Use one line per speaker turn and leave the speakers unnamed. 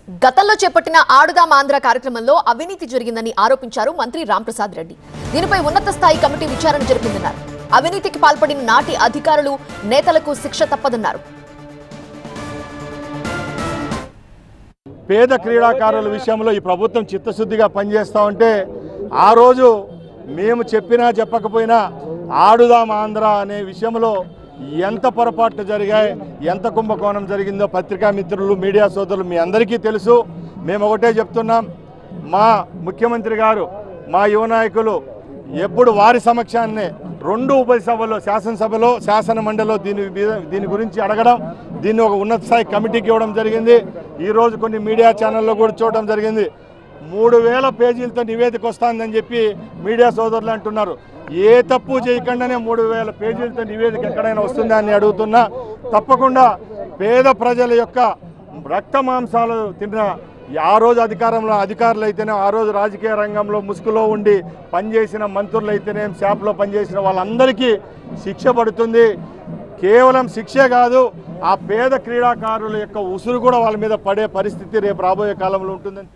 గతంలో చేపట్టిన ఆడుదాం ఆంధ్ర కార్యక్రమంలో అవినీతి జరిగిందని ఆరోపించారు మంత్రి రాంప్రసాద్ రెడ్డి. దీనిపై ఉన్నత స్థాయి కమిటీ విచారణ జరిపిందన్నారు. అవినీతికి పాల్పడిన నాటి అధికారులు నేతలకు శిక్ష తప్పదన్నారు.
పేద క్రీడాకారుల విషయంలో ఈ ప్రభుత్వం చిత్తశుద్ధిగా పనిచేస్తూ ఉంటే ఆ రోజు మేము చెప్పినా చెప్పకపోయినా ఆడుదాం ఆంధ్ర అనే విషయంలో ఎంత పొరపాట్లు జరిగాయి, ఎంత కుంభకోణం జరిగిందో పత్రికా మిత్రులు, మీడియా సోదరులు మీ అందరికీ తెలుసు. మేము ఒకటే చెప్తున్నాం, మా ముఖ్యమంత్రి గారు, మా యువ నాయకులు ఎప్పుడు వారి సమక్షాన్ని 2 ఉభయ సభల్లో, శాసనసభలో, శాసన మండలిలో దీని గురించి అడగడం, దీన్ని ఒక ఉన్నత స్థాయి కమిటీకి ఇవ్వడం జరిగింది. ఈరోజు కొన్ని మీడియా ఛానల్లో కూడా చూడడం జరిగింది. 3000 పేజీలతో నివేదిక వస్తుందని చెప్పి మీడియా సోదరులు అంటున్నారు. ఏ తప్పు చేయకుండానే 3000 పేజీలతో నివేదిక ఎక్కడైనా వస్తుందా అని అడుగుతున్నా. తప్పకుండా పేద ప్రజల యొక్క రక్త మాంసాలు తిన్న ఆ రోజు అధికారులు అయితేనే, ఆ రోజు రాజకీయ రంగంలో ముసుగులో ఉండి పనిచేసిన మంత్రులు అయితేనే, షాప్లో పనిచేసిన వాళ్ళందరికీ శిక్ష పడుతుంది. కేవలం శిక్షే కాదు, ఆ పేద క్రీడాకారుల యొక్క ఉసురు కూడా వాళ్ళ మీద పడే పరిస్థితి రేపు రాబోయే కాలంలో ఉంటుందని